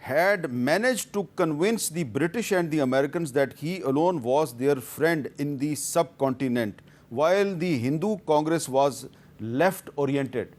had managed to convince the British and the Americans that he alone was their friend in the subcontinent while the Hindu Congress was left oriented।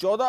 14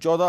14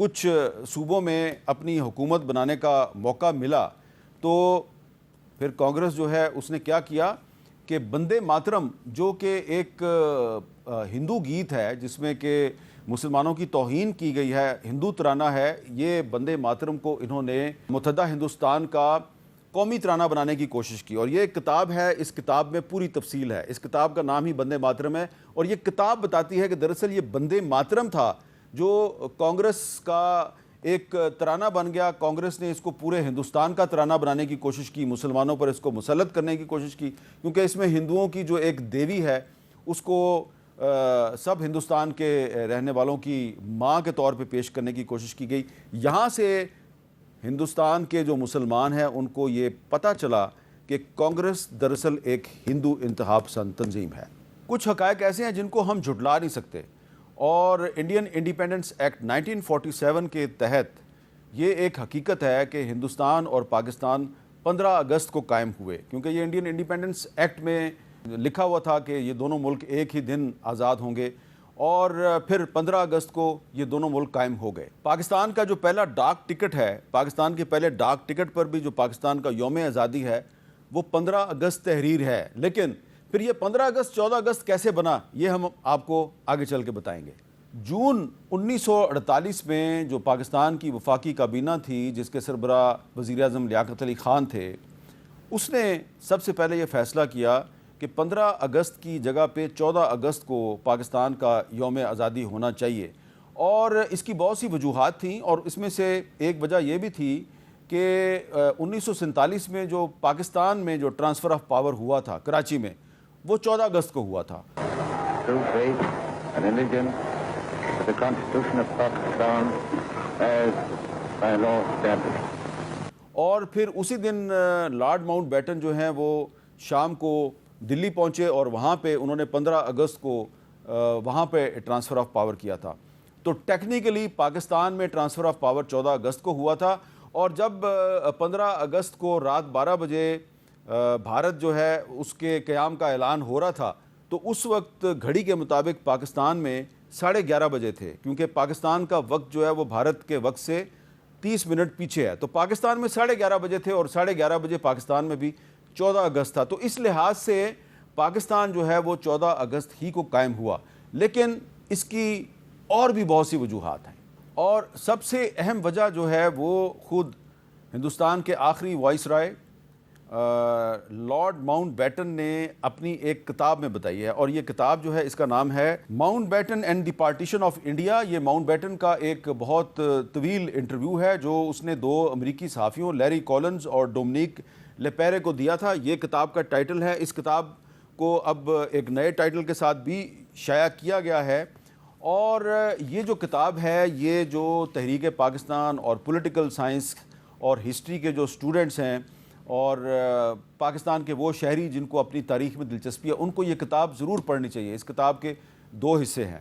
کچھ صوبوں میں اپنی حکومت بنانے کا موقع ملا تو پھر کانگریس جو ہے اس نے کیا کیا کہ بندے ماترم جو کہ ایک ہندو گیت ہے جس میں کہ مسلمانوں کی توہین کی گئی ہے، ہندو ترانہ ہے، یہ بندے ماترم کو انہوں نے متحدہ ہندوستان کا قومی ترانہ بنانے کی کوشش کی، اور یہ ایک کتاب ہے، اس کتاب میں پوری تفصیل ہے، اس کتاب کا نام ہی بندے ماترم ہے، اور یہ کتاب بتاتی ہے کہ دراصل یہ بندے ماترم تھا جو کانگریس کا ایک ترانہ بن گیا۔ کانگریس نے اس کو پورے ہندوستان کا ترانہ بنانے کی کوشش کی، مسلمانوں پر اس کو مسلط کرنے کی کوشش کی، کیونکہ اس میں ہندوؤں کی جو ایک دیوی ہے اس کو سب ہندوستان کے رہنے والوں کی ماں کے طور پہ پیش کرنے کی کوشش کی گئی۔ یہاں سے ہندوستان کے جو مسلمان ہیں ان کو یہ پتہ چلا کہ کانگریس دراصل ایک ہندو انتہا پسند تنظیم ہے۔ کچھ حقائق ایسے ہیں جن کو ہم جھٹلا نہیں سکتے، اور انڈین انڈیپینڈنس ایکٹ 1947 کے تحت یہ ایک حقیقت ہے کہ ہندوستان اور پاکستان 15 اگست کو قائم ہوئے، کیونکہ یہ انڈین انڈیپینڈنس ایکٹ میں لکھا ہوا تھا کہ یہ دونوں ملک ایک ہی دن آزاد ہوں گے، اور پھر 15 اگست کو یہ دونوں ملک قائم ہو گئے۔ پاکستان کا جو پہلا ڈاک ٹکٹ ہے، پاکستان کے پہلے ڈاک ٹکٹ پر بھی جو پاکستان کا یوم آزادی ہے وہ 15 اگست تحریر ہے، لیکن پھر یہ 15 اگست 14 اگست کیسے بنا یہ ہم آپ کو آگے چل کے بتائیں گے۔ جون 1948 میں جو پاکستان کی وفاقی کابینہ تھی جس کے سربراہ وزیر اعظم لیاقت علی خان تھے، اس نے سب سے پہلے یہ فیصلہ کیا کہ 15 اگست کی جگہ پہ 14 اگست کو پاکستان کا یوم آزادی ہونا چاہیے، اور اس کی بہت سی وجوہات تھیں، اور اس میں سے ایک وجہ یہ بھی تھی کہ 1947 میں جو پاکستان میں جو ٹرانسفر آف پاور ہوا تھا کراچی میں وہ 14 اگست کو ہوا تھا۔ اور پھر اسی دن لارڈ ماؤنٹ بیٹن جو ہیں وہ شام کو دلی پہنچے اور وہاں پہ انہوں نے 15 اگست کو وہاں پہ ٹرانسفر آف پاور کیا تھا۔ تو ٹیکنیکلی پاکستان میں ٹرانسفر آف پاور 14 اگست کو ہوا تھا، اور جب 15 اگست کو رات 12 بجے بھارت جو ہے اس کے قیام کا اعلان ہو رہا تھا تو اس وقت گھڑی کے مطابق پاکستان میں 11:30 بجے تھے، کیونکہ پاکستان کا وقت جو ہے وہ بھارت کے وقت سے 30 منٹ پیچھے ہے، تو پاکستان میں 11:30 بجے تھے اور 11:30 بجے پاکستان میں بھی 14 اگست تھا، تو اس لحاظ سے پاکستان جو ہے وہ 14 اگست ہی کو قائم ہوا۔ لیکن اس کی اور بھی بہت سی وجوہات ہیں، اور سب سے اہم وجہ جو ہے وہ خود ہندوستان کے آخری وائس رائے لارڈ ماؤنٹ بیٹن نے اپنی ایک کتاب میں بتائی ہے، اور یہ کتاب جو ہے اس کا نام ہے Mountbatten and the partition of India. یہ ماؤنٹ بیٹن کا ایک بہت طویل انٹرویو ہے جو اس نے 2 امریکی صحافیوں لیری کولنز اور ڈومنیک لیپیرے کو دیا تھا۔ یہ کتاب کا ٹائٹل ہے، اس کتاب کو اب ایک نئے ٹائٹل کے ساتھ بھی شائع کیا گیا ہے، اور یہ جو کتاب ہے یہ جو تحریک پاکستان اور پولیٹیکل سائنس اور ہسٹری کے جو اسٹوڈنٹس ہیں اور پاکستان کے وہ شہری جن کو اپنی تاریخ میں دلچسپی ہے ان کو یہ کتاب ضرور پڑھنی چاہیے۔ اس کتاب کے 2 حصے ہیں،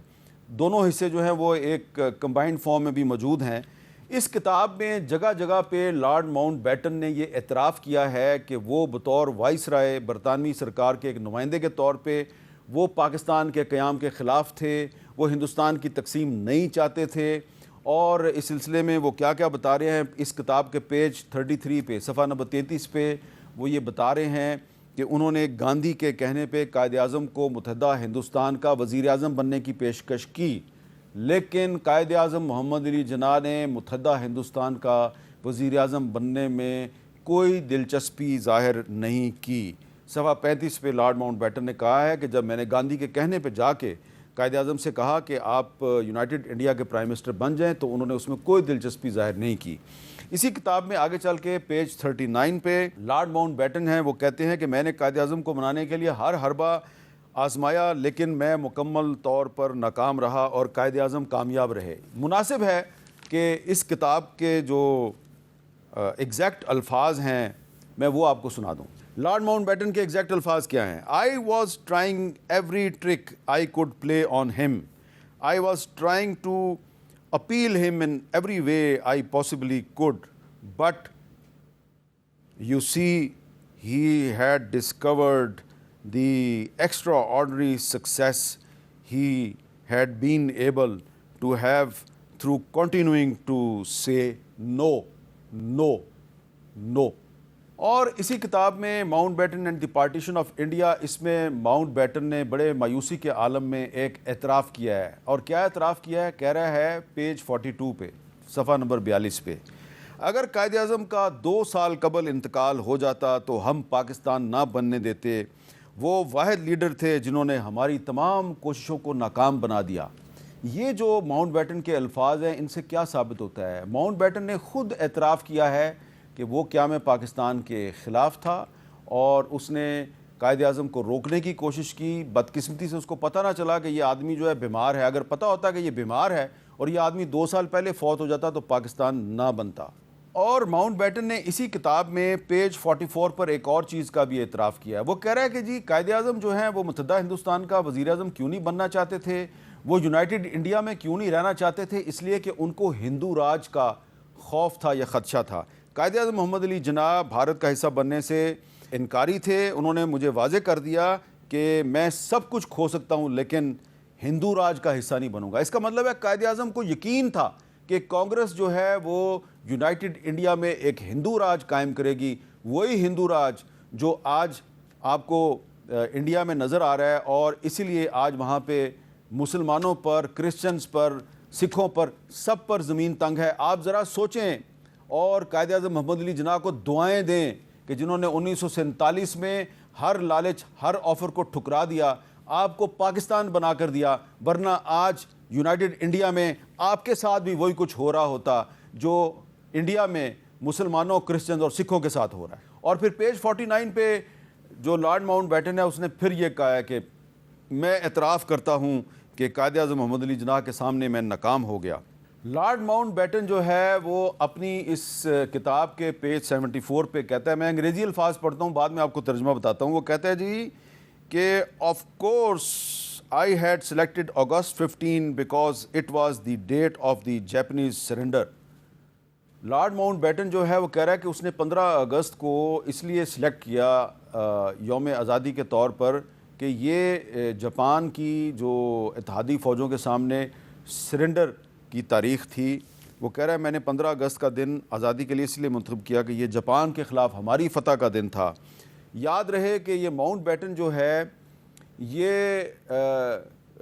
دونوں حصے جو ہیں وہ ایک کمبائنڈ فارم میں بھی موجود ہیں۔ اس کتاب میں جگہ جگہ پہ لارڈ ماؤنٹ بیٹن نے یہ اعتراف کیا ہے کہ وہ بطور وائس رائے برطانوی سرکار کے ایک نمائندے کے طور پہ وہ پاکستان کے قیام کے خلاف تھے، وہ ہندوستان کی تقسیم نہیں چاہتے تھے، اور اس سلسلے میں وہ کیا کیا بتا رہے ہیں اس کتاب کے پیج 33 پہ صفحہ نمبر 33 پہ وہ یہ بتا رہے ہیں کہ انہوں نے گاندھی کے کہنے پہ قائد اعظم کو متحدہ ہندوستان کا وزیر اعظم بننے کی پیشکش کی، لیکن قائد اعظم محمد علی جناح نے متحدہ ہندوستان کا وزیر اعظم بننے میں کوئی دلچسپی ظاہر نہیں کی۔ صفحہ 35 پہ لارڈ ماؤنٹ بیٹن نے کہا ہے کہ جب میں نے گاندھی کے کہنے پہ جا کے قائد اعظم سے کہا کہ آپ یونائٹڈ انڈیا کے پرائم منسٹر بن جائیں تو انہوں نے اس میں کوئی دلچسپی ظاہر نہیں کی۔ اسی کتاب میں آگے چل کے پیج 39 پہ لارڈ ماؤنٹ بیٹن ہیں، وہ کہتے ہیں کہ میں نے قائد اعظم کو بنانے کے لیے ہر حربہ آزمایا لیکن میں مکمل طور پر ناکام رہا اور قائد اعظم کامیاب رہے۔ مناسب ہے کہ اس کتاب کے جو ایگزیکٹ الفاظ ہیں میں وہ آپ کو سنا دوں۔ لارڈ ماؤنٹ بیٹن کے ایگزیکٹ الفاظ کیا ہیں؟ I was trying every trick I could play on him. I was trying to appeal him in every way I possibly could. But you see, he had discovered the extraordinary success he had been able to have through continuing to say no, no, no. اور اسی کتاب میں Mountbatten and the partition of India, اس میں Mount beaten نے بڑے مایوسی کے عالم میں ایک اعتراف کیا ہے. اور کیا اعتراف کیا ہے؟ کہہ رہا ہے پیج 42 پہ، صفحہ نمبر 42 پہ، اگر قائد اعظم کا 2 سال قبل انتقال ہو جاتا تو ہم پاکستان نہ بننے دیتے. وہ واحد لیڈر تھے جنہوں نے ہماری تمام کوششوں کو ناکام بنا دیا. یہ جو ماؤنٹ بیٹن کے الفاظ ہیں، ان سے کیا ثابت ہوتا ہے؟ ماؤنٹ بیٹن نے خود اعتراف کیا ہے کہ وہ قیام پاکستان کے خلاف تھا اور اس نے قائد اعظم کو روکنے کی کوشش کی. بدقسمتی سے اس کو پتہ نہ چلا کہ یہ آدمی جو ہے بیمار ہے. اگر پتہ ہوتا کہ یہ بیمار ہے اور یہ آدمی 2 سال پہلے فوت ہو جاتا تو پاکستان نہ بنتا. اور ماؤنٹ بیٹن نے اسی کتاب میں پیج 44 پر ایک اور چیز کا بھی اعتراف کیا ہے. وہ کہہ رہا ہے کہ جی قائد اعظم جو ہیں وہ متحدہ ہندوستان کا وزیر اعظم کیوں نہیں بننا چاہتے تھے، وہ یونائٹڈ انڈیا میں کیوں نہیں رہنا چاہتے تھے؟ اس لیے کہ ان کو ہندو راج کا خوف تھا یا خدشہ تھا. قائد اعظم محمد علی جناح بھارت کا حصہ بننے سے انکاری تھے. انہوں نے مجھے واضح کر دیا کہ میں سب کچھ کھو سکتا ہوں لیکن ہندو راج کا حصہ نہیں بنوں گا. اس کا مطلب ہے قائد اعظم کو یقین تھا کہ کانگریس جو ہے وہ یونائٹڈ انڈیا میں ایک ہندو راج قائم کرے گی، وہی ہندو راج جو آج آپ کو انڈیا میں نظر آ رہا ہے. اور اسی لیے آج وہاں پہ مسلمانوں پر، کرسچنز پر، سکھوں پر، سب پر زمین تنگ ہے. آپ ذرا سوچیں اور قائد اعظم محمد علی جناح کو دعائیں دیں کہ جنہوں نے 1947 میں ہر لالچ، ہر آفر کو ٹھکرا دیا، آپ کو پاکستان بنا کر دیا. ورنہ آج یونائٹڈ انڈیا میں آپ کے ساتھ بھی وہی کچھ ہو رہا ہوتا جو انڈیا میں مسلمانوں، کرسچنز اور سکھوں کے ساتھ ہو رہا ہے. اور پھر پیج 49 پہ جو لارڈ ماؤنٹ بیٹن ہے اس نے پھر یہ کہا ہے کہ میں اعتراف کرتا ہوں کہ قائد اعظم محمد علی جناح کے سامنے میں ناکام ہو گیا. لارڈ ماؤنٹ بیٹن جو ہے وہ اپنی اس کتاب کے پیج 74 پہ کہتا ہے، میں انگریزی الفاظ پڑھتا ہوں، بعد میں آپ کو ترجمہ بتاتا ہوں. وہ کہتا ہے جی کہ of course I had selected August 15 because it was the date of the Japanese surrender. Lord Mountbatten جو ہے وہ کہہ رہا ہے کہ اس نے 15 اگست کو اس لیے سلیکٹ کیا یوم آزادی کے طور پر کہ یہ جاپان کی جو اتحادی فوجوں کے سامنے سرنڈر کی تاریخ تھی. وہ کہہ رہا ہے میں نے 15 اگست کا دن آزادی کے لیے اس لیے منتخب کیا کہ یہ جاپان کے خلاف ہماری فتح کا دن تھا. یاد رہے کہ یہ ماؤنٹ بیٹن جو ہے یہ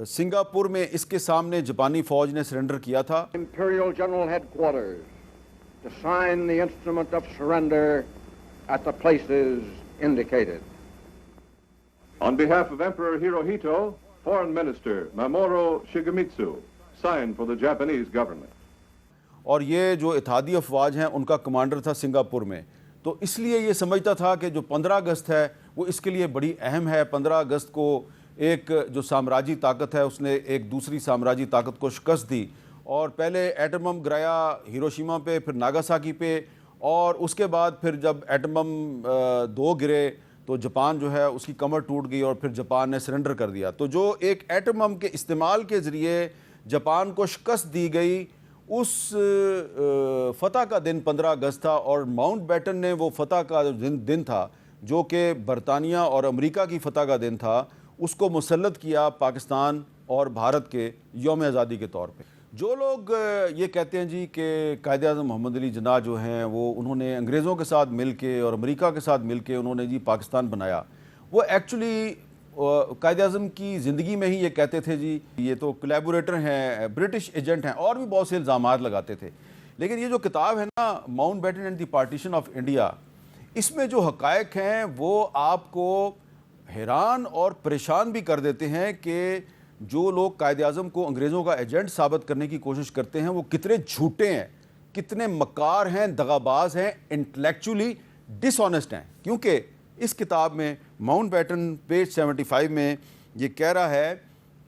سنگاپور میں اس کے سامنے جاپانی فوج نے سرنڈر کیا تھا. Imperial General Headquarters to sign the instrument of surrender at the places indicated. On behalf of Emperor Hirohito, Foreign Minister Mamoru Shigemitsu signed for the Japanese government. اور یہ جو اتحادی افواج ہیں ان کا کمانڈر تھا سنگاپور میں، تو اس لیے یہ سمجھتا تھا کہ جو 15 اگست ہے وہ اس کے لیے بڑی اہم ہے. 15 اگست کو ایک جو سامراجی طاقت ہے اس نے ایک دوسری سامراجی طاقت کو شکست دی اور پہلے ایٹم بم گرایا ہیروشیما پہ، پھر ناگاساکی پہ، اور اس کے بعد پھر جب ایٹم بم 2 گرے تو جاپان جو ہے اس کی کمر ٹوٹ گئی اور پھر جاپان نے سرنڈر کر دیا. تو جو ایک ایٹم بم کے استعمال کے ذریعے جاپان کو شکست دی گئی، اس فتح کا دن 15 اگست تھا. اور ماؤنٹ بیٹن نے وہ فتح کا دن تھا جو کہ برطانیہ اور امریکہ کی فتح کا دن تھا، اس کو مسلط کیا پاکستان اور بھارت کے یوم آزادی کے طور پہ. جو لوگ یہ کہتے ہیں جی کہ قائد اعظم محمد علی جناح جو ہیں وہ انہوں نے انگریزوں کے ساتھ مل کے اور امریکہ کے ساتھ مل کے انہوں نے جی پاکستان بنایا، وہ ایکچولی قائد اعظم کی زندگی میں ہی یہ کہتے تھے جی یہ تو کولیبوریٹر ہیں، برٹش ایجنٹ ہیں، اور بھی بہت سے الزامات لگاتے تھے. لیکن یہ جو کتاب ہے نا Mountbatten and the partition of India, اس میں جو حقائق ہیں وہ آپ کو حیران اور پریشان بھی کر دیتے ہیں کہ جو لوگ قائد اعظم کو انگریزوں کا ایجنٹ ثابت کرنے کی کوشش کرتے ہیں وہ کتنے جھوٹے ہیں، کتنے مکار ہیں، دغاباز ہیں، انٹلیکچولی ڈس آنیسٹ ہیں. کیونکہ اس کتاب میں ماؤنٹ بیٹن پیج 75 میں یہ کہہ رہا ہے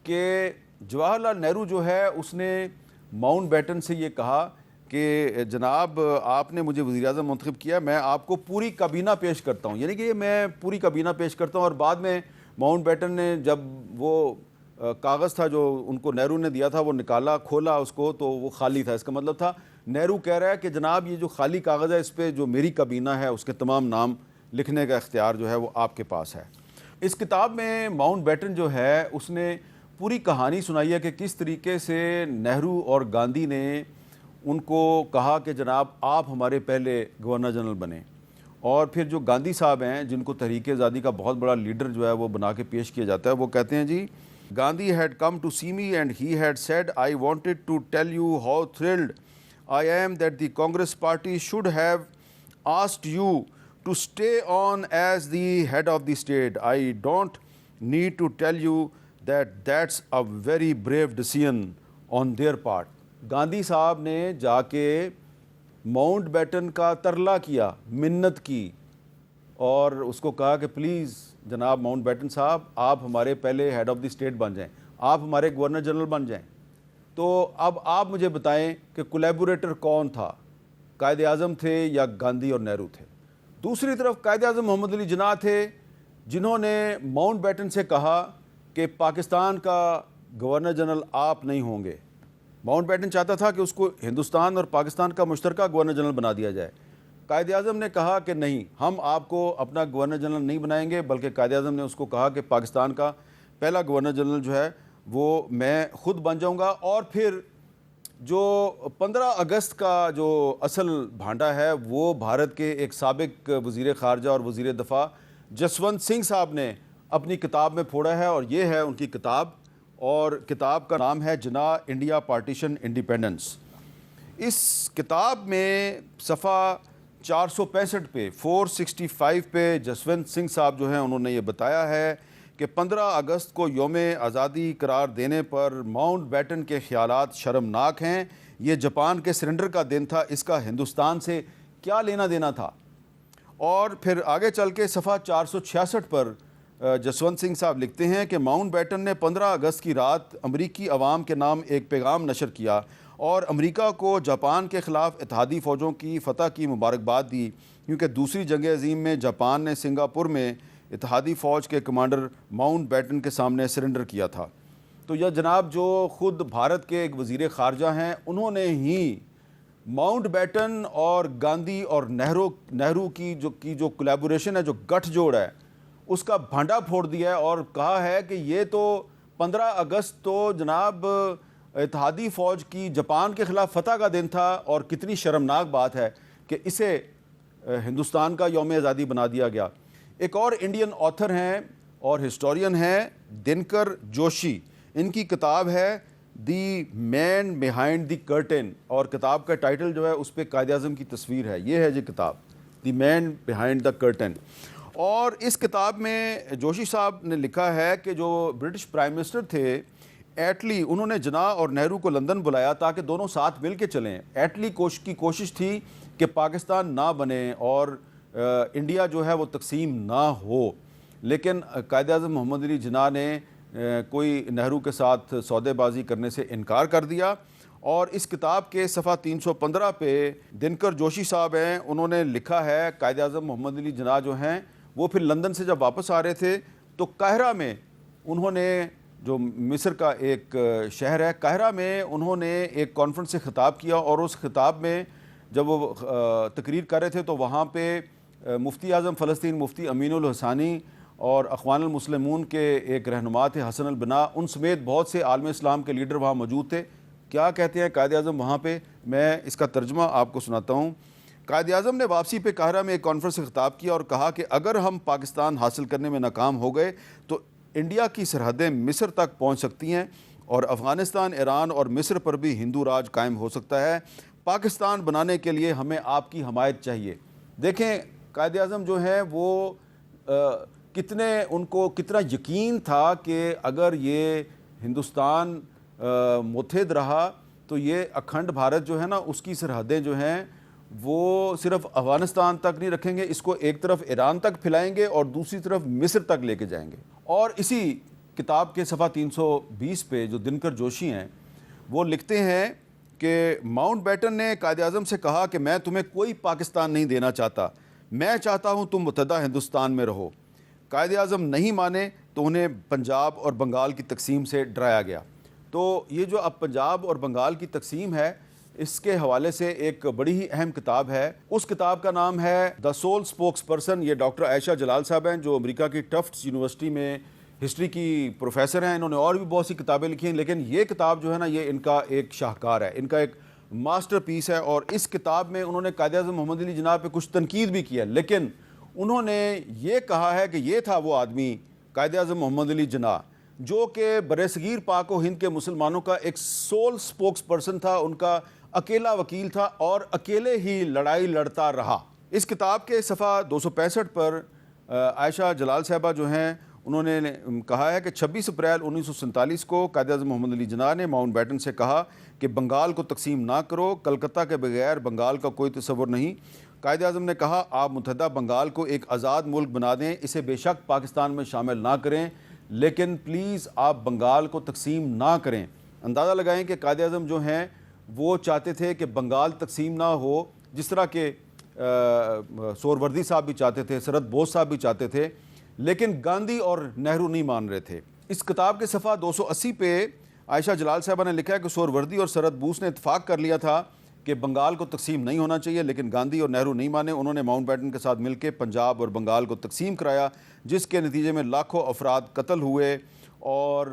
کہ جواہر لال نہرو جو ہے اس نے ماؤنٹ بیٹن سے یہ کہا کہ جناب آپ نے مجھے وزیر اعظم منتخب کیا، میں آپ کو پوری کابینہ پیش کرتا ہوں، یعنی کہ میں پوری کابینہ پیش کرتا ہوں. اور بعد میں ماؤنٹ بیٹن نے جب وہ کاغذ تھا جو ان کو نہرو نے دیا تھا وہ نکالا، کھولا اس کو تو وہ خالی تھا. اس کا مطلب تھا نہرو کہہ رہا ہے کہ جناب یہ جو خالی کاغذ ہے اس پہ جو میری کابینہ ہے اس کے تمام نام لکھنے کا اختیار جو ہے وہ آپ کے پاس ہے. اس کتاب میں ماؤنٹ بیٹن جو ہے اس نے پوری کہانی سنائی ہے کہ کس طریقے سے نہرو اور گاندھی نے ان کو کہا کہ جناب آپ ہمارے پہلے گورنر جنرل بنیں، اور پھر جو گاندھی صاحب ہیں جن کو تحریک آزادی کا بہت بڑا لیڈر جو ہے وہ بنا کے پیش کیا جاتا ہے، وہ کہتے ہیں جی Gandhi had come to see me and he had said I wanted to tell you how thrilled I am that the Congress party should have asked you to stay on as the head of the state. I don't need to tell you that that's a very brave decision on their part. Gandhi صاحب نے جا کے Mount beaten کا ترلا کیا، منت کی، اور اس کو کہا کہ پلیز جناب ماؤنٹ بیٹن صاحب آپ ہمارے پہلے ہیڈ آف دی اسٹیٹ بن جائیں، آپ ہمارے گورنر جنرل بن جائیں. تو اب آپ مجھے بتائیں کہ کولیبوریٹر کون تھا، قائد اعظم تھے یا گاندھی اور نہرو تھے؟ دوسری طرف قائد اعظم محمد علی جناح تھے جنہوں نے ماؤنٹ بیٹن سے کہا کہ پاکستان کا گورنر جنرل آپ نہیں ہوں گے. ماؤنٹ بیٹن چاہتا تھا کہ اس کو ہندوستان اور پاکستان کا مشترکہ گورنر جنرل بنا دیا جائے. قائد اعظم نے کہا کہ نہیں، ہم آپ کو اپنا گورنر جنرل نہیں بنائیں گے، بلکہ قائد اعظم نے اس کو کہا کہ پاکستان کا پہلا گورنر جنرل جو ہے وہ میں خود بن جاؤں گا. اور پھر جو 15 اگست کا جو اصل بھانڈا ہے وہ بھارت کے ایک سابق وزیر خارجہ اور وزیر دفاع جسونت سنگھ صاحب نے اپنی کتاب میں پھوڑا ہے، اور یہ ہے ان کی کتاب، اور کتاب کا نام ہے جناح انڈیا پارٹیشن انڈیپینڈنس. اس کتاب میں صفحہ 465 پہ 465 پہ جسونت سنگھ صاحب جو ہیں انہوں نے یہ بتایا ہے کہ 15 اگست کو یوم آزادی قرار دینے پر ماؤنٹ بیٹن کے خیالات شرمناک ہیں. یہ جاپان کے سرنڈر کا دن تھا، اس کا ہندوستان سے کیا لینا دینا تھا. اور پھر آگے چل کے صفحہ 466 پر جسونت سنگھ صاحب لکھتے ہیں کہ ماؤنٹ بیٹن نے 15 اگست کی رات امریکی عوام کے نام ایک پیغام نشر کیا اور امریکہ کو جاپان کے خلاف اتحادی فوجوں کی فتح کی مبارکباد دی، کیونکہ دوسری جنگ عظیم میں جاپان نے سنگاپور میں اتحادی فوج کے کمانڈر ماؤنٹ بیٹن کے سامنے سرنڈر کیا تھا. تو یہ جناب جو خود بھارت کے ایک وزیر خارجہ ہیں انہوں نے ہی ماؤنٹ بیٹن اور گاندھی اور نہرو کی جو کولیبوریشن ہے، جو گٹھ جوڑ ہے، اس کا بھانڈا پھوڑ دیا ہے اور کہا ہے کہ یہ تو 15 اگست تو جناب اتحادی فوج کی جاپان کے خلاف فتح کا دن تھا، اور کتنی شرمناک بات ہے کہ اسے ہندوستان کا یوم آزادی بنا دیا گیا. ایک اور انڈین آتھر ہیں اور ہسٹورین ہیں دنکر جوشی. ان کی کتاب ہے دی مین بیہائنڈ دی کرٹن، اور کتاب کا ٹائٹل جو ہے اس پہ قائد اعظم کی تصویر ہے. یہ ہے جی کتاب دی مین بیہائنڈ دا کرٹن. اور اس کتاب میں جوشی صاحب نے لکھا ہے کہ جو برٹش پرائم منسٹر تھے ایٹلی، انہوں نے جناح اور نہرو کو لندن بلایا تاکہ دونوں ساتھ مل کے چلیں. ایٹلی کی کوشش تھی کہ پاکستان نہ بنے اور انڈیا جو ہے وہ تقسیم نہ ہو، لیکن قائد اعظم محمد علی جناح نے کوئی نہرو کے ساتھ سودے بازی کرنے سے انکار کر دیا. اور اس کتاب کے صفحہ 315 پہ دنکر جوشی صاحب ہیں، انہوں نے لکھا ہے قائد اعظم محمد علی جناح جو ہیں وہ پھر لندن سے جب واپس آ رہے تھے تو قاہرہ میں انہوں نے، جو مصر کا ایک شہر ہے، قاہرہ میں انہوں نے ایک کانفرنس سے خطاب کیا، اور اس خطاب میں جب وہ تقریر کر رہے تھے تو وہاں پہ مفتی اعظم فلسطین مفتی امین الحسانی اور اخوان المسلمون کے ایک رہنما تھے حسن البنا، ان سمیت بہت سے عالم اسلام کے لیڈر وہاں موجود تھے. کیا کہتے ہیں قائد اعظم وہاں پہ؟ میں اس کا ترجمہ آپ کو سناتا ہوں. قائد اعظم نے واپسی پہ قاہرہ میں ایک کانفرنس سے خطاب کیا اور کہا کہ اگر ہم پاکستان حاصل کرنے میں ناکام ہو گئے تو انڈیا کی سرحدیں مصر تک پہنچ سکتی ہیں اور افغانستان، ایران اور مصر پر بھی ہندو راج قائم ہو سکتا ہے. پاکستان بنانے کے لیے ہمیں آپ کی حمایت چاہیے. دیکھیں قائد اعظم جو ہیں وہ ان کو کتنا یقین تھا کہ اگر یہ ہندوستان متحد رہا تو یہ اکھنڈ بھارت جو ہے نا، اس کی سرحدیں جو ہیں وہ صرف افغانستان تک نہیں رکھیں گے، اس کو ایک طرف ایران تک پھیلائیں گے اور دوسری طرف مصر تک لے کے جائیں گے. اور اسی کتاب کے صفحہ 320 پہ جو دنکر جوشی ہیں وہ لکھتے ہیں کہ ماؤنٹ بیٹن نے قائد اعظم سے کہا کہ میں تمہیں کوئی پاکستان نہیں دینا چاہتا، میں چاہتا ہوں تم متحدہ ہندوستان میں رہو. قائد اعظم نہیں مانے تو انہیں پنجاب اور بنگال کی تقسیم سے ڈرایا گیا. تو یہ جو اب پنجاب اور بنگال کی تقسیم ہے، اس کے حوالے سے ایک بڑی ہی اہم کتاب ہے. اس کتاب کا نام ہے دا سول اسپوکس پرسن. یہ ڈاکٹر عائشہ جلال صاحب ہیں جو امریکہ کی ٹفٹس یونیورسٹی میں ہسٹری کی پروفیسر ہیں, انہوں نے اور بھی بہت سی کتابیں لکھی ہیں, لیکن یہ کتاب جو ہے نا یہ ان کا ایک شاہکار ہے, ان کا ایک ماسٹر پیس ہے. اور اس کتاب میں انہوں نے قائد اعظم محمد علی جناح پہ کچھ تنقید بھی کی ہے, لیکن انہوں نے یہ کہا ہے کہ یہ تھا وہ آدمی قائد اعظم محمد علی جناح جو کہ برصغیر پاک و ہند کے مسلمانوں کا ایک سول سپوکس پرسن تھا, ان کا اکیلا وکیل تھا اور اکیلے ہی لڑائی لڑتا رہا. اس کتاب کے صفحہ 265 پر عائشہ جلال صاحبہ جو ہیں انہوں نے کہا ہے کہ 26 اپریل 1947 کو قائد اعظم محمد علی جناح نے ماؤنٹ بیٹن سے کہا کہ بنگال کو تقسیم نہ کرو, کلکتہ کے بغیر بنگال کا کوئی تصور نہیں. قائد اعظم نے کہا آپ متحدہ بنگال کو ایک آزاد ملک بنا دیں, اسے بے شک پاکستان میں شامل نہ کریں, لیکن پلیز آپ بنگال کو تقسیم نہ کریں. اندازہ لگائیں کہ قائد اعظم جو ہیں وہ چاہتے تھے کہ بنگال تقسیم نہ ہو, جس طرح کہ سہروردی صاحب بھی چاہتے تھے, سرت بوس صاحب بھی چاہتے تھے, لیکن گاندھی اور نہرو نہیں مان رہے تھے. اس کتاب کے صفحہ 280 پہ عائشہ جلال صاحبہ نے لکھا ہے کہ سہروردی اور سرت بوس نے اتفاق کر لیا تھا کہ بنگال کو تقسیم نہیں ہونا چاہیے, لیکن گاندھی اور نہرو نہیں مانے. انہوں نے ماؤنٹ بیٹن کے ساتھ مل کے پنجاب اور بنگال کو تقسیم کرایا, جس کے نتیجے میں لاکھوں افراد قتل ہوئے اور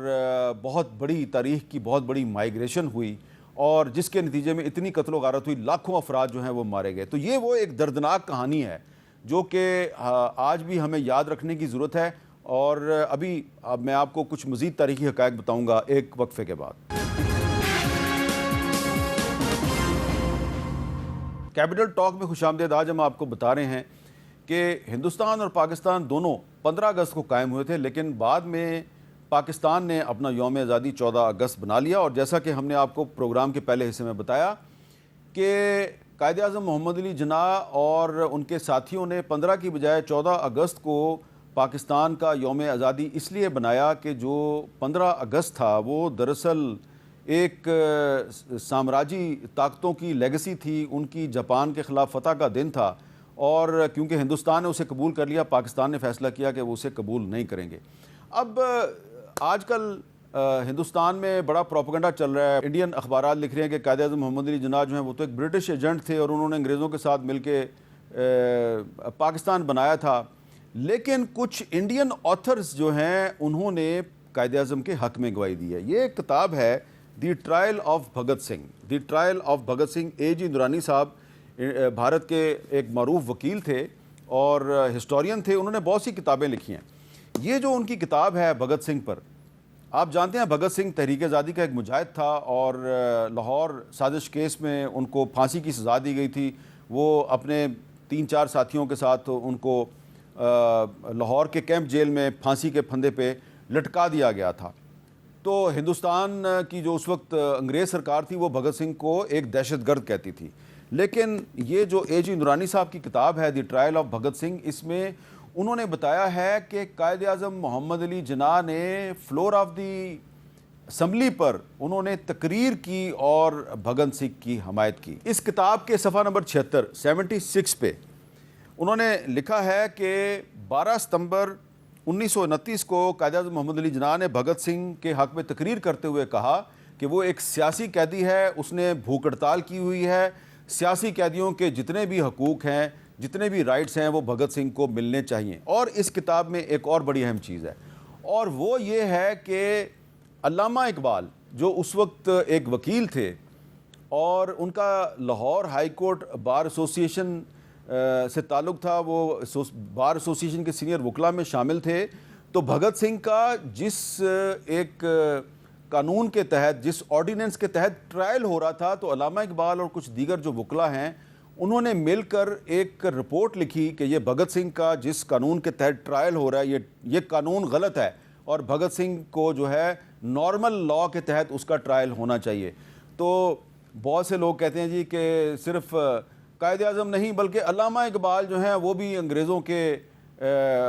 بہت بڑی تاریخ کی بہت بڑی مائیگریشن ہوئی, اور جس کے نتیجے میں اتنی قتل و غارت ہوئی, لاکھوں افراد جو ہیں وہ مارے گئے. تو یہ وہ ایک دردناک کہانی ہے جو کہ آج بھی ہمیں یاد رکھنے کی ضرورت ہے. اور اب میں آپ کو کچھ مزید تاریخی حقائق بتاؤں گا ایک وقفے کے بعد. کیپٹل ٹاک میں خوش آمدید. آج ہم آپ کو بتا رہے ہیں کہ ہندوستان اور پاکستان دونوں 15 اگست کو قائم ہوئے تھے, لیکن بعد میں پاکستان نے اپنا یوم آزادی 14 اگست بنا لیا. اور جیسا کہ ہم نے آپ کو پروگرام کے پہلے حصے میں بتایا کہ قائد اعظم محمد علی جناح اور ان کے ساتھیوں نے 15 کی بجائے 14 اگست کو پاکستان کا یوم آزادی اس لیے بنایا کہ جو 15 اگست تھا وہ دراصل ایک سامراجی طاقتوں کی لیگسی تھی, ان کی جاپان کے خلاف فتح کا دن تھا, اور کیونکہ ہندوستان نے اسے قبول کر لیا, پاکستان نے فیصلہ کیا کہ وہ اسے قبول نہیں کریں گے. اب آج کل ہندوستان میں بڑا پروپیگنڈا چل رہا ہے. انڈین اخبارات لکھ رہے ہیں کہ قائد اعظم محمد علی جناح جو ہیں وہ تو ایک برٹش ایجنٹ تھے اور انہوں نے انگریزوں کے ساتھ مل کے پاکستان بنایا تھا, لیکن کچھ انڈین آتھرز جو ہیں انہوں نے قائد اعظم کے حق میں گواہی دی ہے. یہ ایک کتاب ہے the trial of Bhagat Singh. The trial of Bhagat Singh. A G Noorani صاحب بھارت کے ایک معروف وکیل تھے اور ہسٹورین تھے, انہوں نے بہت سی کتابیں لکھی ہیں. یہ جو ان کی کتاب ہے بھگت سنگھ پر, آپ جانتے ہیں بھگت سنگھ تحریک آزادی کا ایک مجاہد تھا اور لاہور سازش کیس میں ان کو پھانسی کی سزا دی گئی تھی. وہ اپنے 3-4 ساتھیوں کے ساتھ ان کو لاہور کے کیمپ جیل میں پھانسی کے پھندے پہ لٹکا دیا گیا تھا. تو ہندوستان کی جو اس وقت انگریز سرکار تھی وہ بھگت سنگھ کو ایک دہشت گرد کہتی تھی, لیکن یہ جو اے جی اندرانی صاحب کی کتاب ہے the trial of Bhagat Singh, اس میں انہوں نے بتایا ہے کہ قائد اعظم محمد علی جناح نے فلور آف دی اسمبلی پر انہوں نے تقریر کی اور بھگت سنگھ کی حمایت کی. اس کتاب کے صفحہ نمبر 76 پہ انہوں نے لکھا ہے کہ 12 ستمبر 1929 کو قائد اعظم محمد علی جناح نے بھگت سنگھ کے حق میں تقریر کرتے ہوئے کہا کہ وہ ایک سیاسی قیدی ہے, اس نے بھوک ہڑتال کی ہوئی ہے, سیاسی قیدیوں کے جتنے بھی حقوق ہیں, جتنے بھی رائٹس ہیں وہ بھگت سنگھ کو ملنے چاہیے. اور اس کتاب میں ایک اور بڑی اہم چیز ہے, اور وہ یہ ہے کہ علامہ اقبال جو اس وقت ایک وکیل تھے اور ان کا Lahore high court bar association سے تعلق تھا, وہ بار ایسوسیشن کے سینئر وکلاء میں شامل تھے, تو بھگت سنگھ کا جس ایک قانون کے تحت, جس آرڈیننس کے تحت ٹرائل ہو رہا تھا, تو علامہ اقبال اور کچھ دیگر جو وکلاء ہیں انہوں نے مل کر ایک رپورٹ لکھی کہ یہ بھگت سنگھ کا جس قانون کے تحت ٹرائل ہو رہا ہے یہ قانون غلط ہے, اور بھگت سنگھ کو جو ہے نارمل لاء کے تحت اس کا ٹرائل ہونا چاہیے. تو بہت سے لوگ کہتے ہیں جی کہ صرف قائد اعظم نہیں بلکہ علامہ اقبال جو ہیں وہ بھی انگریزوں کے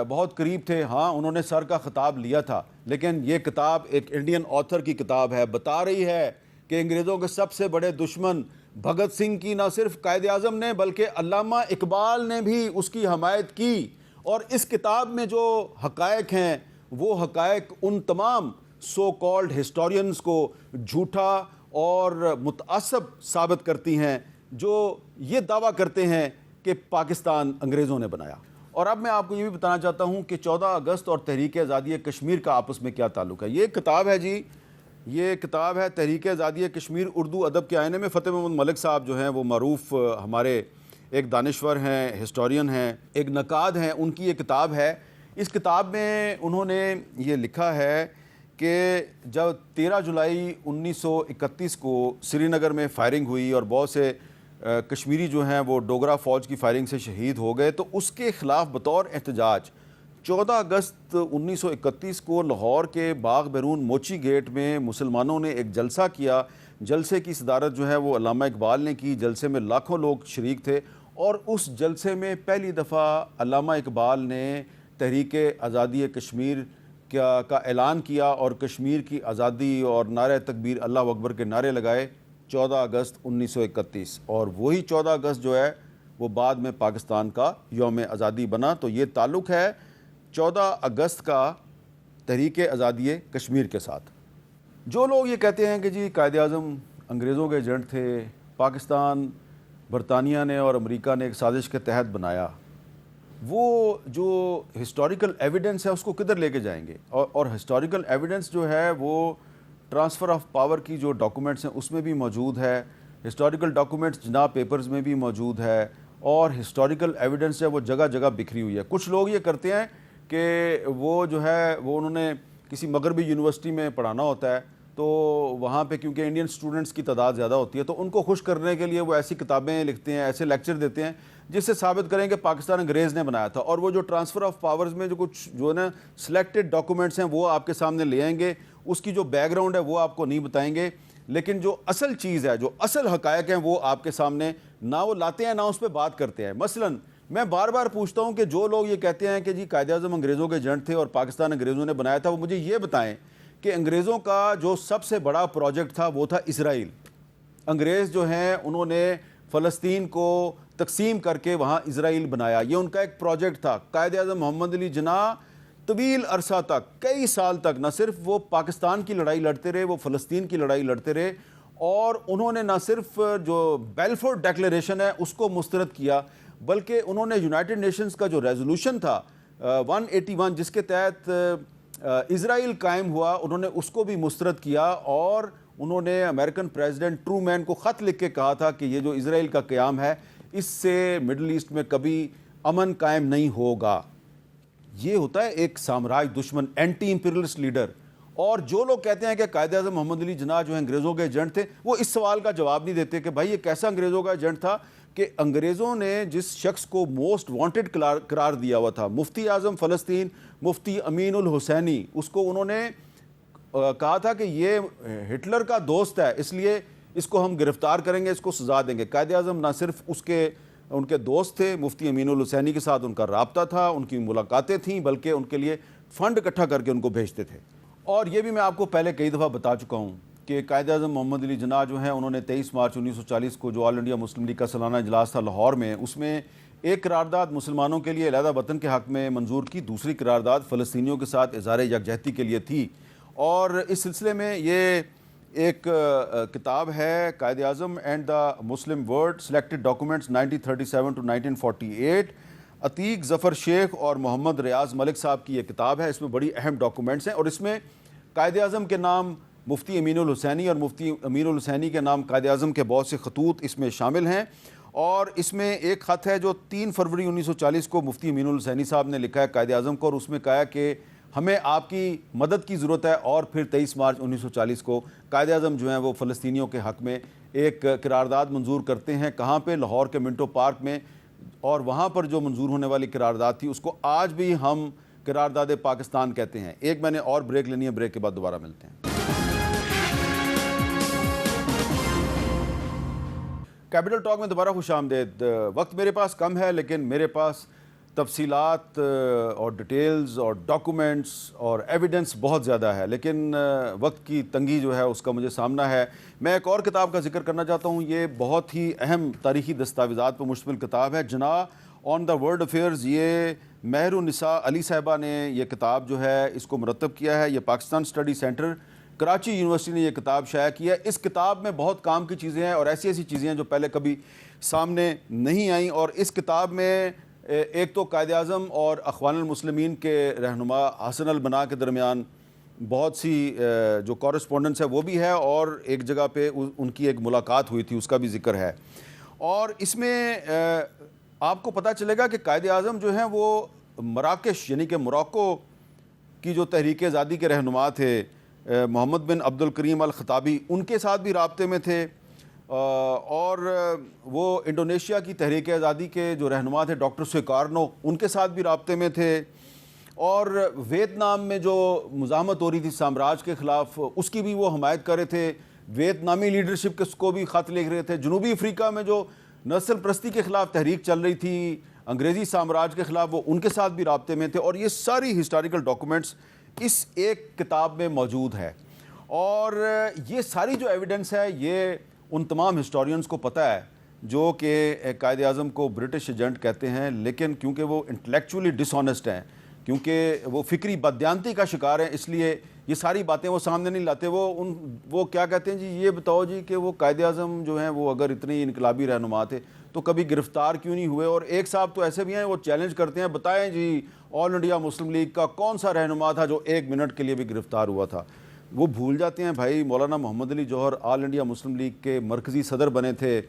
بہت قریب تھے. ہاں انہوں نے سر کا خطاب لیا تھا, لیکن یہ کتاب ایک انڈین آتھر کی کتاب ہے, بتا رہی ہے کہ انگریزوں کے سب سے بڑے دشمن بھگت سنگھ کی نہ صرف قائد اعظم نے بلکہ علامہ اقبال نے بھی اس کی حمایت کی. اور اس کتاب میں جو حقائق ہیں وہ حقائق ان تمام سو کالڈ ہسٹورینز کو جھوٹا اور متعصب ثابت کرتی ہیں جو یہ دعویٰ کرتے ہیں کہ پاکستان انگریزوں نے بنایا. اور اب میں آپ کو یہ بھی بتانا چاہتا ہوں کہ 14 اگست اور تحریک آزادی کشمیر کا آپس میں کیا تعلق ہے. یہ کتاب ہے جی، یہ کتاب ہے تحریک آزادی کشمیر اردو ادب کے آئینے میں. فتح محمد ملک صاحب جو ہیں وہ معروف ہمارے ایک دانشور ہیں، ہسٹورین ہیں، ایک نقاد ہیں، ان کی یہ کتاب ہے. اس کتاب میں انہوں نے یہ لکھا ہے کہ جب 13 جولائی 1931 کو سری نگر میں فائرنگ ہوئی اور بہت سے کشمیری جو ہیں وہ ڈوگرا فوج کی فائرنگ سے شہید ہو گئے، تو اس کے خلاف بطور احتجاج 14 اگست 1931 کو لاہور کے باغ بیرون موچی گیٹ میں مسلمانوں نے ایک جلسہ کیا. جلسے کی صدارت جو ہے وہ علامہ اقبال نے کی. جلسے میں لاکھوں لوگ شریک تھے اور اس جلسے میں پہلی دفعہ علامہ اقبال نے تحریک آزادی کشمیر کا اعلان کیا اور کشمیر کی آزادی اور نعرہ تکبیر اللہ اکبر کے نعرے لگائے 14 اگست 1931. اور وہی 14 اگست جو ہے وہ بعد میں پاکستان کا یوم آزادی بنا. تو یہ تعلق ہے 14 اگست کا تحریک آزادی کشمیر کے ساتھ. جو لوگ یہ کہتے ہیں کہ جی قائد اعظم انگریزوں کے ایجنٹ تھے، پاکستان برطانیہ نے اور امریکہ نے ایک سازش کے تحت بنایا، وہ جو ہسٹوریکل ایویڈنس ہے اس کو کدھر لے کے جائیں گے؟ اور ہسٹوریکل ایویڈنس جو ہے وہ ٹرانسفر آف پاور کی جو ڈاکومنٹس ہیں اس میں بھی موجود ہے، ہسٹوریکل ڈاکومنٹس جناب پیپرز میں بھی موجود ہے، اور ہسٹوریکل ایویڈنس ہے وہ جگہ جگہ بکھری ہوئی ہے. کچھ لوگ یہ کرتے ہیں کہ وہ جو ہے وہ انہوں نے کسی مغربی یونیورسٹی میں پڑھانا ہوتا ہے، تو وہاں پہ کیونکہ انڈین اسٹوڈنٹس کی تعداد زیادہ ہوتی ہے تو ان کو خوش کرنے کے لیے وہ ایسی کتابیں لکھتے ہیں، ایسے لیکچر دیتے ہیں جس سے ثابت کریں کہ پاکستان انگریز نے بنایا تھا. اور وہ جو ٹرانسفر آف پاورز میں جو کچھ جو ہے نا سلیکٹڈ ڈاکومنٹس ہیں وہ آپ کے سامنے لے آئیں گے، اس کی جو بیک گراؤنڈ ہے وہ آپ کو نہیں بتائیں گے، لیکن جو اصل چیز ہے، جو اصل حقائق ہیں وہ آپ کے سامنے نہ وہ لاتے ہیں نہ اس پہ بات کرتے ہیں. مثلا میں بار بار پوچھتا ہوں کہ جو لوگ یہ کہتے ہیں کہ جی قائد اعظم انگریزوں کے ایجنٹ تھے اور پاکستان انگریزوں نے بنایا تھا، وہ مجھے یہ بتائیں کہ انگریزوں کا جو سب سے بڑا پروجیکٹ تھا وہ تھا اسرائیل. انگریز جو ہیں انہوں نے فلسطین کو تقسیم کر کے وہاں اسرائیل بنایا، یہ ان کا ایک پروجیکٹ تھا. قائد اعظم محمد علی جناح طویل عرصہ تک، کئی سال تک، نہ صرف وہ پاکستان کی لڑائی لڑتے رہے، وہ فلسطین کی لڑائی لڑتے رہے، اور انہوں نے نہ صرف جو بیلفور ڈیکلیریشن ہے اس کو مسترد کیا، بلکہ انہوں نے یونائٹڈ نیشنز کا جو ریزولوشن تھا 181 جس کے تحت اسرائیل قائم ہوا، انہوں نے اس کو بھی مسترد کیا. اور انہوں نے امریکن پریزیڈنٹ ٹرومین کو خط لکھ کے کہا تھا کہ یہ جو اسرائیل کا قیام ہے اس سے مڈل ایسٹ میں کبھی امن قائم نہیں ہوگا. یہ ہوتا ہے ایک سامراج دشمن، اینٹی امپیریلسٹ لیڈر. اور جو لوگ کہتے ہیں کہ قائد اعظم محمد علی جناح جو ہیں انگریزوں کے ایجنٹ تھے، وہ اس سوال کا جواب نہیں دیتے کہ بھائی یہ کیسا انگریزوں کا ایجنٹ تھا کہ انگریزوں نے جس شخص کو موسٹ وانٹڈ قرار دیا ہوا تھا، مفتی اعظم فلسطین مفتی امین الحسینی، اس کو انہوں نے کہا تھا کہ یہ ہٹلر کا دوست ہے اس لیے اس کو ہم گرفتار کریں گے، اس کو سزا دیں گے. قائد اعظم نہ صرف ان کے دوست تھے، مفتی امین الحسینی کے ساتھ ان کا رابطہ تھا، ان کی ملاقاتیں تھیں، بلکہ ان کے لیے فنڈ اکٹھا کر کے ان کو بھیجتے تھے. اور یہ بھی میں آپ کو پہلے کئی دفعہ بتا چکا ہوں کہ قائد اعظم محمد علی جناح جو ہیں انہوں نے 23 مارچ 1940 کو جو آل انڈیا مسلم لیگ کا سالانہ اجلاس تھا لاہور میں، اس میں ایک قرارداد مسلمانوں کے لیے علیحدہ وطن کے حق میں منظور کی، دوسری قرارداد فلسطینیوں کے ساتھ اظہار یکجہتی کے لیے تھی. اور اس سلسلے میں یہ ایک کتاب ہے Quaid Azam and the Muslim world selected documents 1937 to 1948. Atiq Zafar Sheikh اور محمد ریاض ملک صاحب کی یہ کتاب ہے. اس میں بڑی اہم ڈاکومنٹس ہیں اور اس میں قائد اعظم کے نام مفتی امین الحسینی اور مفتی امین الحسینی کے نام قائد اعظم کے بہت سے خطوط اس میں شامل ہیں. اور اس میں ایک خط ہے جو 3 فروری 1940 کو مفتی امین الحسینی صاحب نے لکھا ہے قائد اعظم کو، اور اس میں کہا کہ ہمیں آپ کی مدد کی ضرورت ہے. اور پھر 23 مارچ 1940 کو قائد اعظم جو ہیں وہ فلسطینیوں کے حق میں ایک قرارداد منظور کرتے ہیں. کہاں پہ؟ لاہور کے منٹو پارک میں. اور وہاں پر جو منظور ہونے والی قرارداد تھی اس کو آج بھی ہم قرارداد پاکستان کہتے ہیں. ایک میں نے اور بریک لینی ہے، بریک کے بعد دوبارہ ملتے ہیں. کیپٹل ٹاک میں دوبارہ خوش آمدید. وقت میرے پاس کم ہے لیکن میرے پاس تفصیلات اور ڈیٹیلز اور ڈاکومنٹس اور ایویڈنس بہت زیادہ ہے، لیکن وقت کی تنگی جو ہے اس کا مجھے سامنا ہے. میں ایک اور کتاب کا ذکر کرنا چاہتا ہوں. یہ بہت ہی اہم تاریخی دستاویزات پر مشتمل کتاب ہے، جناح آن دا ورلڈ افیئرز. یہ مہر النساء علی صاحبہ نے یہ کتاب جو ہے اس کو مرتب کیا ہے. یہ Pakistan study centre Karachi university نے یہ کتاب شائع کی ہے. اس کتاب میں بہت کام کی چیزیں ہیں اور ایسی ایسی چیزیں ہیں جو پہلے کبھی سامنے نہیں آئیں. اور اس کتاب میں ایک تو قائد اعظم اور اخوان المسلمین کے رہنما حسن البنا کے درمیان بہت سی جو کورسپونڈنس ہے وہ بھی ہے، اور ایک جگہ پہ ان کی ایک ملاقات ہوئی تھی، اس کا بھی ذکر ہے۔ اور اس میں آپ کو پتہ چلے گا کہ قائد اعظم جو ہیں وہ مراکش یعنی کہ موراکو کی جو تحریک آزادی کے رہنما تھے محمد بن عبد الکریم الخطابی، ان کے ساتھ بھی رابطے میں تھے، اور وہ انڈونیشیا کی تحریک آزادی کے جو رہنما تھے ڈاکٹر سویکارنو، ان کے ساتھ بھی رابطے میں تھے، اور ویتنام میں جو مزاحمت ہو رہی تھی سامراج کے خلاف اس کی بھی وہ حمایت کر رہے تھے، ویتنامی لیڈرشپ کو بھی خط لکھ رہے تھے، جنوبی افریقہ میں جو نسل پرستی کے خلاف تحریک چل رہی تھی انگریزی سامراج کے خلاف، وہ ان کے ساتھ بھی رابطے میں تھے، اور یہ ساری ہسٹوریکل ڈاکومنٹس اس ایک کتاب میں موجود ہے۔ اور یہ ساری جو ایویڈنس ہے یہ ان تمام ہسٹورینز کو پتہ ہے جو کہ قائد اعظم کو برٹش ایجنٹ کہتے ہیں، لیکن کیونکہ وہ انٹلیکچولی ڈس آنیسٹ ہیں، کیونکہ وہ فکری بددیانتی کا شکار ہیں، اس لیے یہ ساری باتیں وہ سامنے نہیں لاتے۔ وہ کیا کہتے ہیں جی، یہ بتاؤ جی کہ وہ قائد اعظم جو ہیں وہ اگر اتنے انقلابی رہنما تھے تو کبھی گرفتار کیوں نہیں ہوئے؟ اور ایک صاحب تو ایسے بھی ہیں وہ چیلنج کرتے ہیں، بتائیں جی آل انڈیا مسلم لیگ کا کون سا رہنما تھا جو 1 منٹ کے لیے بھی گرفتار ہوا تھا؟ وہ بھول جاتے ہیں بھائی، مولانا محمد علی جوہر آل انڈیا مسلم لیگ کے مرکزی صدر بنے تھے،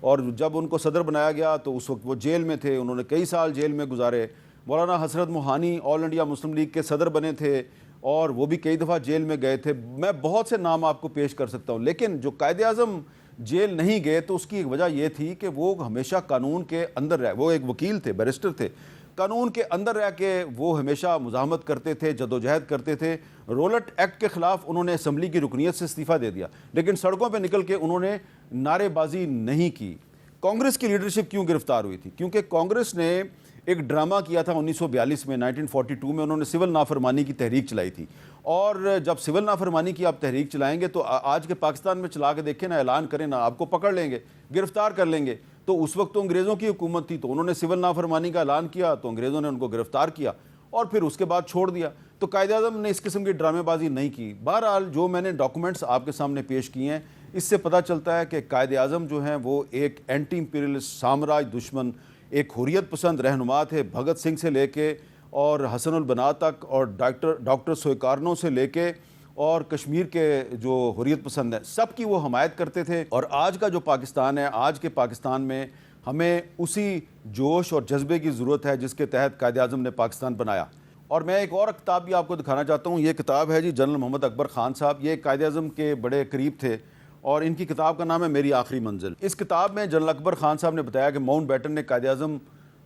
اور جب ان کو صدر بنایا گیا تو اس وقت وہ جیل میں تھے، انہوں نے کئی سال جیل میں گزارے۔ مولانا حسرت موہانی آل انڈیا مسلم لیگ کے صدر بنے تھے اور وہ بھی کئی دفعہ جیل میں گئے تھے۔ میں بہت سے نام آپ کو پیش کر سکتا ہوں، لیکن جو قائد اعظم جیل نہیں گئے تو اس کی ایک وجہ یہ تھی کہ وہ ہمیشہ قانون کے اندر رہے، وہ ایک وکیل تھے، بیرسٹر تھے، قانون کے اندر رہ کے وہ ہمیشہ مزاحمت کرتے تھے، جدوجہد کرتے تھے۔ رولٹ ایکٹ کے خلاف انہوں نے اسمبلی کی رکنیت سے استعفیٰ دے دیا، لیکن سڑکوں پہ نکل کے انہوں نے نعرے بازی نہیں کی۔ کانگریس کی لیڈرشپ کیوں گرفتار ہوئی تھی؟ کیونکہ کانگریس نے ایک ڈرامہ کیا تھا 1942 میں، 1942 میں انہوں نے سول نافرمانی کی تحریک چلائی تھی، اور جب سول نافرمانی کی آپ تحریک چلائیں گے تو آج کے پاکستان میں چلا کے دیکھیں نا، اعلان کریں نا، آپ کو پکڑ لیں گے، گرفتار کر لیں گے۔ تو اس وقت تو انگریزوں کی حکومت تھی، تو انہوں نے سول نافرمانی کا اعلان کیا تو انگریزوں نے ان کو گرفتار کیا اور پھر اس کے بعد چھوڑ دیا۔ تو قائد اعظم نے اس قسم کی ڈرامے بازی نہیں کی۔ بہرحال جو میں نے ڈاکومنٹس آپ کے سامنے پیش کیے ہیں، اس سے پتہ چلتا ہے کہ قائد اعظم جو ہیں وہ ایک اینٹی امپیریلسٹ سامراج دشمن، ایک حریت پسند رہنما تھے، بھگت سنگھ سے لے کے اور حسن البنا تک، اور ڈاکٹر سویکارنو سے لے کے اور کشمیر کے جو حریت پسند ہیں سب کی وہ حمایت کرتے تھے۔ اور آج کا جو پاکستان ہے، آج کے پاکستان میں ہمیں اسی جوش اور جذبے کی ضرورت ہے جس کے تحت قائد اعظم نے پاکستان بنایا۔ اور میں ایک اور کتاب بھی آپ کو دکھانا چاہتا ہوں، یہ کتاب ہے جی جنرل محمد اکبر خان صاحب، یہ قائد اعظم کے بڑے قریب تھے، اور ان کی کتاب کا نام ہے میری آخری منزل۔ اس کتاب میں جنرل اکبر خان صاحب نے بتایا کہ ماؤنٹ بیٹن نے قائد اعظم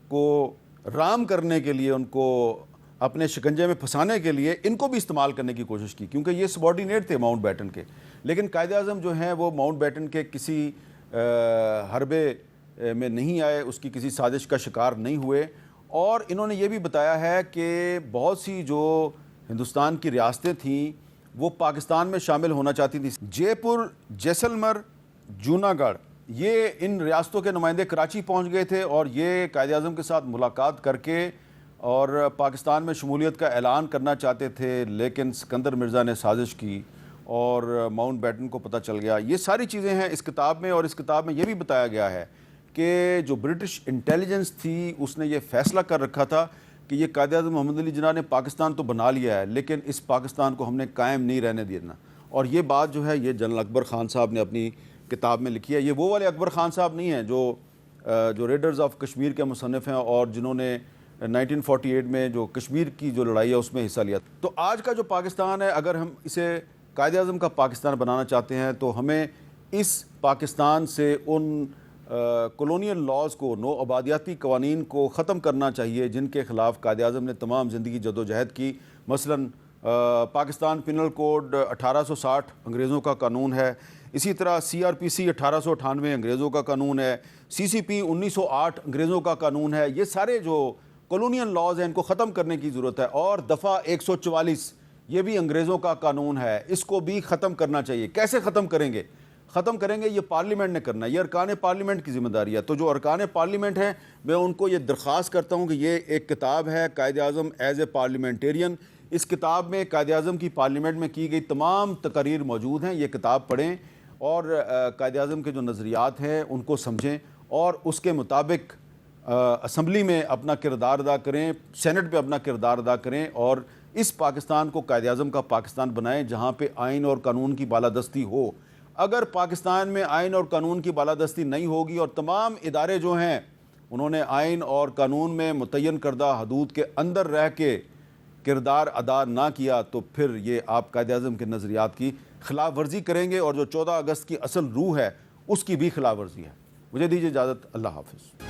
کو رام کرنے کے لیے، ان کو اپنے شکنجے میں پھنسانے کے لیے ان کو بھی استعمال کرنے کی کوشش کی، کیونکہ یہ سبارڈینیٹ تھے ماؤنٹ بیٹن کے، لیکن قائد اعظم جو ہیں وہ ماؤنٹ بیٹن کے کسی حربے میں نہیں آئے، اس کی کسی سازش کا شکار نہیں ہوئے۔ اور انہوں نے یہ بھی بتایا ہے کہ بہت سی جو ہندوستان کی ریاستیں تھیں وہ پاکستان میں شامل ہونا چاہتی تھیں، جے پور، جیسلمر، جوناگڑھ، یہ ان ریاستوں کے نمائندے کراچی پہنچ گئے تھے، اور یہ قائد اعظم کے ساتھ ملاقات کر کے اور پاکستان میں شمولیت کا اعلان کرنا چاہتے تھے، لیکن سکندر مرزا نے سازش کی اور ماؤنٹ بیٹن کو پتہ چل گیا۔ یہ ساری چیزیں ہیں اس کتاب میں، اور اس کتاب میں یہ بھی بتایا گیا ہے کہ جو برٹش انٹیلیجنس تھی اس نے یہ فیصلہ کر رکھا تھا کہ یہ قائد اعظم محمد علی جناح نے پاکستان تو بنا لیا ہے، لیکن اس پاکستان کو ہم نے قائم نہیں رہنے دینا۔ اور یہ بات جو ہے یہ جنرل اکبر خان صاحب نے اپنی کتاب میں لکھی ہے۔ یہ وہ والے اکبر خان صاحب نہیں ہیں جو ریڈرز آف کشمیر کے مصنف ہیں اور جنہوں نے 1948 میں جو کشمیر کی جو لڑائی ہے اس میں حصہ لیا۔ تو آج کا جو پاکستان ہے، اگر ہم اسے قائد اعظم کا پاکستان بنانا چاہتے ہیں تو ہمیں اس پاکستان سے ان کولونیل لاز کو، نو آبادیاتی قوانین کو ختم کرنا چاہیے جن کے خلاف قائد اعظم نے تمام زندگی جدوجہد کی۔ مثلاً پاکستان پینل کوڈ 1860 انگریزوں کا قانون ہے، اسی طرح CRPC 1898 انگریزوں کا قانون ہے، CCP 1908 انگریزوں کا قانون ہے۔ یہ سارے جو کولونیل لاز ہیں ان کو ختم کرنے کی ضرورت ہے۔ اور دفعہ 144 یہ بھی انگریزوں کا قانون ہے، اس کو بھی ختم کرنا چاہیے۔ کیسے ختم کریں گے؟ ختم کریں گے یہ پارلیمنٹ نے کرنا ہے، یہ ارکان پارلیمنٹ کی ذمہ داری ہے۔ تو جو ارکان پارلیمنٹ ہیں میں ان کو یہ درخواست کرتا ہوں کہ یہ ایک کتاب ہے قائد اعظم ایز اے پارلیمنٹیرین، اس کتاب میں قائد اعظم کی پارلیمنٹ میں کی گئی تمام تقاریر موجود ہیں، یہ کتاب پڑھیں اور قائد اعظم کے جو نظریات ہیں ان کو سمجھیں اور اس کے مطابق اسمبلی میں اپنا کردار ادا کریں، سینٹ پہ اپنا کردار ادا کریں اور اس پاکستان کو قائد اعظم کا پاکستان بنائیں جہاں پہ آئین اور قانون کی بالادستی ہو۔ اگر پاکستان میں آئین اور قانون کی بالادستی نہیں ہوگی اور تمام ادارے جو ہیں انہوں نے آئین اور قانون میں متعین کردہ حدود کے اندر رہ کے کردار ادا نہ کیا تو پھر یہ آپ قائد اعظم کے نظریات کی خلاف ورزی کریں گے اور جو 14 اگست کی اصل روح ہے اس کی بھی خلاف ورزی ہے۔ مجھے دیجیے اجازت، اللہ حافظ۔